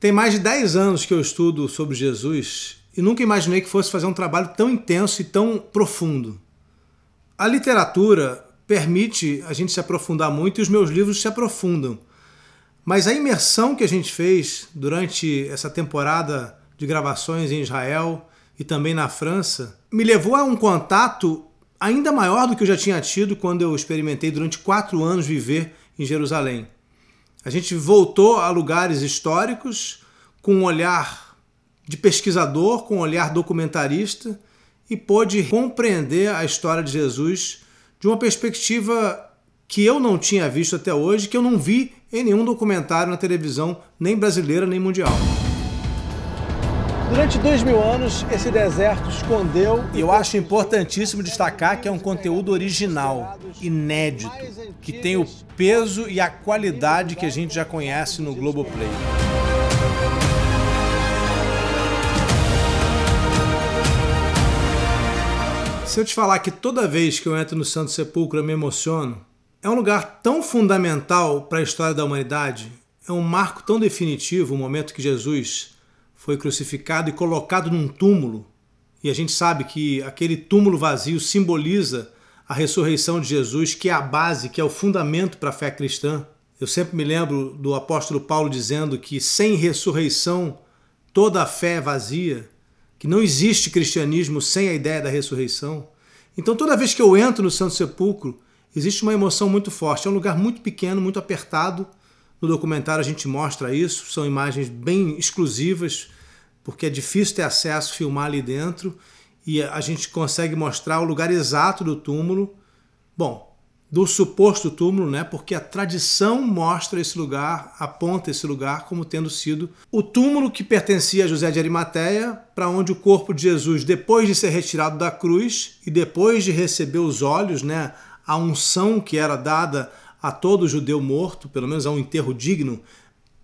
Tem mais de 10 anos que eu estudo sobre Jesus e nunca imaginei que fosse fazer um trabalho tão intenso e tão profundo. A literatura permite a gente se aprofundar muito e os meus livros se aprofundam. Mas a imersão que a gente fez durante essa temporada de gravações em Israel e também na França me levou a um contato ainda maior do que eu já tinha tido quando eu experimentei durante 4 anos viver em Jerusalém. A gente voltou a lugares históricos com um olhar de pesquisador, com um olhar documentarista e pôde compreender a história de Jesus de uma perspectiva que eu não tinha visto até hoje, que eu não vi em nenhum documentário na televisão, nem brasileira, nem mundial. Durante 2000 anos, esse deserto escondeu... E eu acho importantíssimo destacar que é um conteúdo original, inédito, que tem o peso e a qualidade que a gente já conhece no Globoplay. Se eu te falar que toda vez que eu entro no Santo Sepulcro eu me emociono, é um lugar tão fundamental para a história da humanidade, é um marco tão definitivo, o momento que Jesus foi crucificado e colocado num túmulo, e a gente sabe que aquele túmulo vazio simboliza a ressurreição de Jesus, que é a base, que é o fundamento para a fé cristã. Eu sempre me lembro do apóstolo Paulo dizendo que sem ressurreição toda a fé é vazia, que não existe cristianismo sem a ideia da ressurreição. Então toda vez que eu entro no Santo Sepulcro, existe uma emoção muito forte. É um lugar muito pequeno, muito apertado. No documentário a gente mostra isso, são imagens bem exclusivas, porque é difícil ter acesso, filmar ali dentro, e a gente consegue mostrar o lugar exato do túmulo, bom, do suposto túmulo, né? Porque a tradição mostra esse lugar, aponta esse lugar como tendo sido o túmulo que pertencia a José de Arimateia, para onde o corpo de Jesus, depois de ser retirado da cruz e depois de receber os olhos, né? A unção que era dada a todo judeu morto, pelo menos a um enterro digno,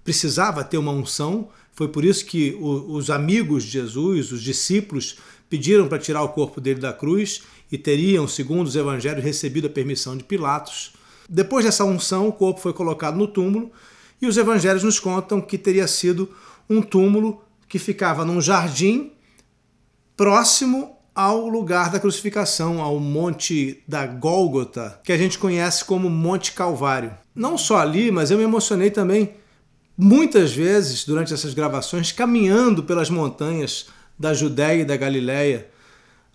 precisava ter uma unção. Foi por isso que os amigos de Jesus, os discípulos, pediram para tirar o corpo dele da cruz e teriam, segundo os evangelhos, recebido a permissão de Pilatos. Depois dessa unção, o corpo foi colocado no túmulo e os evangelhos nos contam que teria sido um túmulo que ficava num jardim próximo ao lugar da crucificação, ao Monte da Gólgota, que a gente conhece como Monte Calvário. Não só ali, mas eu me emocionei também muitas vezes durante essas gravações, caminhando pelas montanhas da Judéia e da Galileia.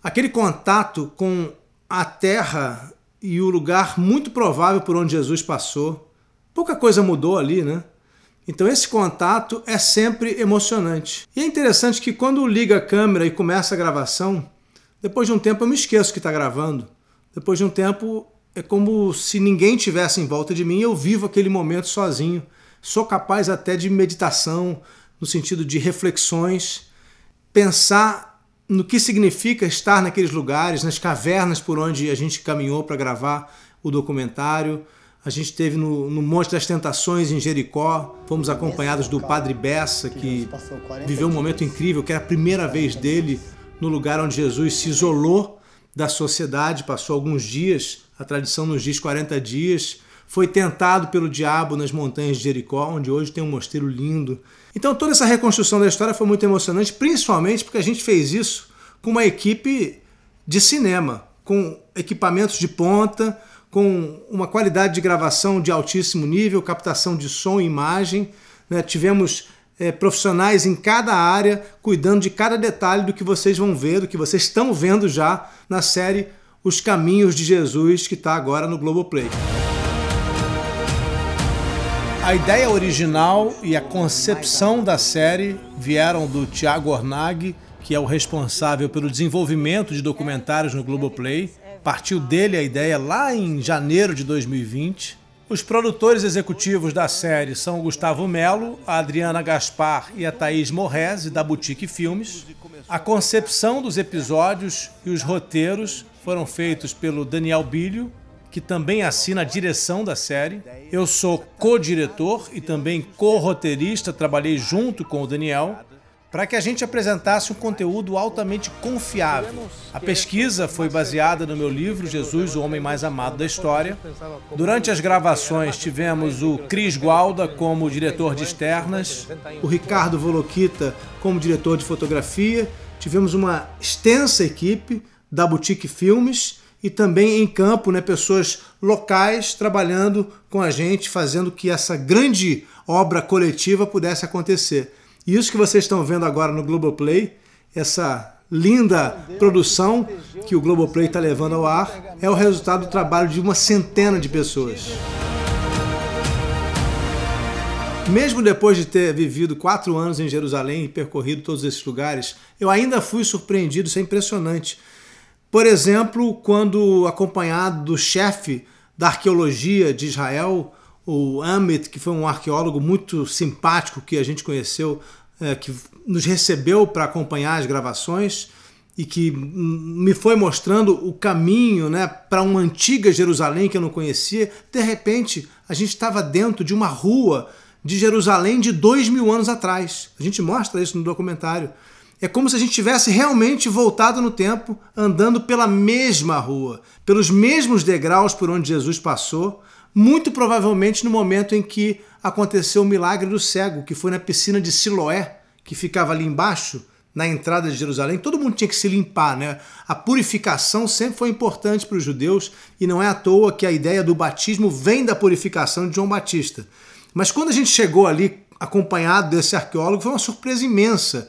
Aquele contato com a terra e o lugar muito provável por onde Jesus passou. Pouca coisa mudou ali, né? Então esse contato é sempre emocionante. E é interessante que quando liga a câmera e começa a gravação, depois de um tempo eu me esqueço que está gravando. Depois de um tempo é como se ninguém tivesse em volta de mim e eu vivo aquele momento sozinho. Sou capaz até de meditação, no sentido de reflexões, pensar no que significa estar naqueles lugares, nas cavernas por onde a gente caminhou para gravar o documentário. A gente esteve no Monte das Tentações, em Jericó. Fomos acompanhados do Padre Bessa, que viveu um momento incrível, que era a primeira vez dele no lugar onde Jesus se isolou da sociedade, passou alguns dias, a tradição nos diz 40 dias, foi tentado pelo diabo nas montanhas de Jericó, onde hoje tem um mosteiro lindo. Então toda essa reconstrução da história foi muito emocionante, principalmente porque a gente fez isso com uma equipe de cinema, com equipamentos de ponta, com uma qualidade de gravação de altíssimo nível, captação de som e imagem, né? Tivemos profissionais em cada área, cuidando de cada detalhe do que vocês vão ver, do que vocês estão vendo já na série Os Caminhos de Jesus, que está agora no Globoplay. A ideia original e a concepção da série vieram do Thiago Ornag, que é o responsável pelo desenvolvimento de documentários no Globoplay. Partiu dele a ideia lá em janeiro de 2020. Os produtores executivos da série são o Gustavo Melo, a Adriana Gaspar e a Thaís Morrese, da Boutique Filmes. A concepção dos episódios e os roteiros foram feitos pelo Daniel Bilho, que também assina a direção da série. Eu sou co-diretor e também co-roteirista, trabalhei junto com o Daniel. para que a gente apresentasse um conteúdo altamente confiável. A pesquisa foi baseada no meu livro Jesus, o Homem Mais Amado da História. Durante as gravações tivemos o Cris Gualda como diretor de externas, o Ricardo Voloquita como diretor de fotografia. Tivemos uma extensa equipe da Boutique Filmes e também em campo, pessoas locais trabalhando com a gente, fazendo que essa grande obra coletiva pudesse acontecer. E isso que vocês estão vendo agora no Globoplay, essa linda produção que o Globoplay está levando ao ar, é o resultado do trabalho de uma centena de pessoas. Mesmo depois de ter vivido 4 anos em Jerusalém e percorrido todos esses lugares, eu ainda fui surpreendido, isso é impressionante. Por exemplo, quando acompanhado do chefe da arqueologia de Israel, o Amit, que foi um arqueólogo muito simpático que a gente conheceu, que nos recebeu para acompanhar as gravações e que me foi mostrando o caminho para uma antiga Jerusalém que eu não conhecia. De repente, a gente estava dentro de uma rua de Jerusalém de 2000 anos atrás. A gente mostra isso no documentário. É como se a gente tivesse realmente voltado no tempo, andando pela mesma rua, pelos mesmos degraus por onde Jesus passou, muito provavelmente no momento em que aconteceu o milagre do cego, que foi na piscina de Siloé, que ficava ali embaixo, na entrada de Jerusalém. Todo mundo tinha que se limpar, A purificação sempre foi importante para os judeus e não é à toa que a ideia do batismo vem da purificação de João Batista. Mas quando a gente chegou ali, acompanhado desse arqueólogo, foi uma surpresa imensa.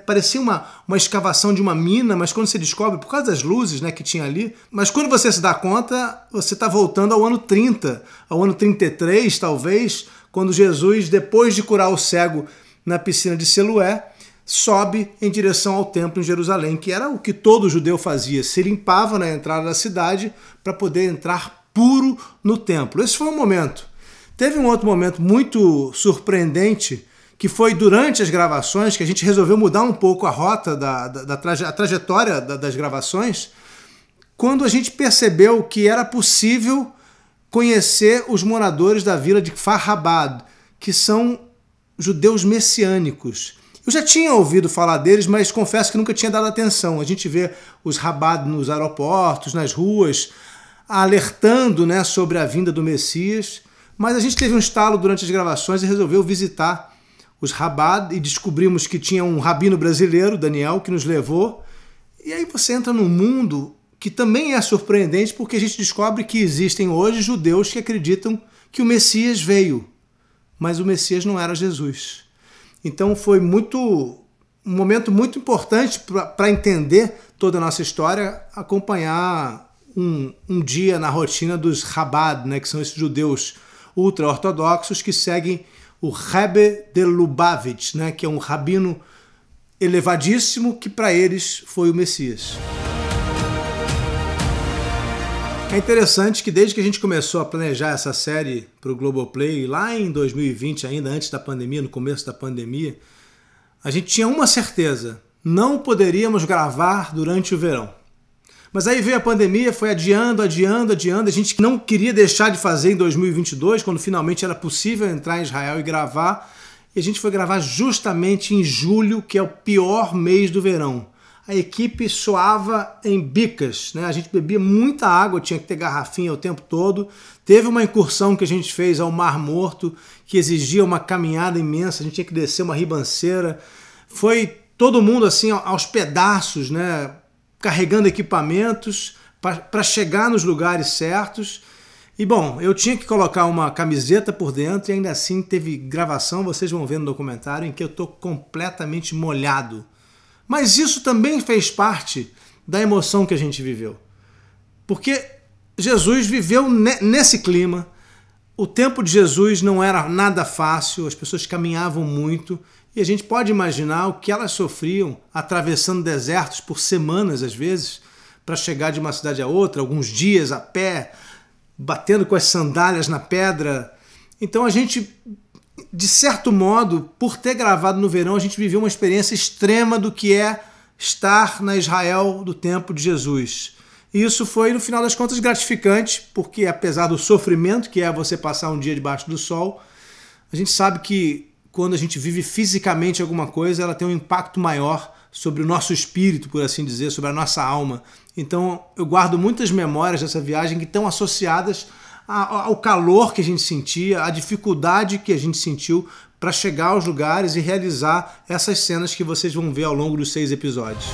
Parecia uma escavação de uma mina, mas quando você descobre, por causa das luzes que tinha ali, mas quando você se dá conta, você está voltando ao ano 30, ao ano 33, talvez, quando Jesus, depois de curar o cego na piscina de Siloé, sobe em direção ao templo em Jerusalém, que era o que todo judeu fazia, se limpava na entrada da cidade para poder entrar puro no templo. Esse foi um momento. Teve um outro momento muito surpreendente, que foi durante as gravações, que a gente resolveu mudar um pouco a rota, a trajetória das gravações, quando a gente percebeu que era possível conhecer os moradores da vila de Kfar Chabad, que são judeus messiânicos. Eu já tinha ouvido falar deles, mas confesso que nunca tinha dado atenção. A gente vê os Chabad nos aeroportos, nas ruas, alertando sobre a vinda do Messias, mas a gente teve um estalo durante as gravações e resolveu visitar os Chabad e descobrimos que tinha um rabino brasileiro, Daniel, que nos levou. E aí você entra num mundo que também é surpreendente, porque a gente descobre que existem hoje judeus que acreditam que o Messias veio, mas o Messias não era Jesus. Então foi um momento muito importante para entender toda a nossa história, acompanhar um dia na rotina dos Chabad, que são esses judeus ultra-ortodoxos que seguem o Rebbe de Lubavitch, que é um rabino elevadíssimo que para eles foi o Messias. É interessante que desde que a gente começou a planejar essa série para o Globoplay, lá em 2020, ainda antes da pandemia, no começo da pandemia, a gente tinha uma certeza: não poderíamos gravar durante o verão. Mas aí veio a pandemia, foi adiando, a gente não queria deixar de fazer em 2022, quando finalmente era possível entrar em Israel e gravar, e a gente foi gravar justamente em julho, que é o pior mês do verão. A equipe suava em bicas, a gente bebia muita água, tinha que ter garrafinha o tempo todo. Teve uma incursão que a gente fez ao Mar Morto, que exigia uma caminhada imensa, a gente tinha que descer uma ribanceira. Foi todo mundo assim aos pedaços, carregando equipamentos para chegar nos lugares certos. E bom, eu tinha que colocar uma camiseta por dentro e ainda assim teve gravação, vocês vão ver no documentário, em que eu estou completamente molhado. Mas isso também fez parte da emoção que a gente viveu. Porque Jesus viveu nesse clima, o tempo de Jesus não era nada fácil, as pessoas caminhavam muito, e a gente pode imaginar o que elas sofriam atravessando desertos por semanas, às vezes, para chegar de uma cidade a outra, alguns dias a pé, batendo com as sandálias na pedra. Então a gente, de certo modo, por ter gravado no verão, a gente viveu uma experiência extrema do que é estar na Israel do tempo de Jesus. E isso foi, no final das contas, gratificante, porque apesar do sofrimento que é você passar um dia debaixo do sol, a gente sabe que quando a gente vive fisicamente alguma coisa, ela tem um impacto maior sobre o nosso espírito, por assim dizer, sobre a nossa alma. Então eu guardo muitas memórias dessa viagem que estão associadas ao calor que a gente sentia, à dificuldade que a gente sentiu para chegar aos lugares e realizar essas cenas que vocês vão ver ao longo dos 6 episódios.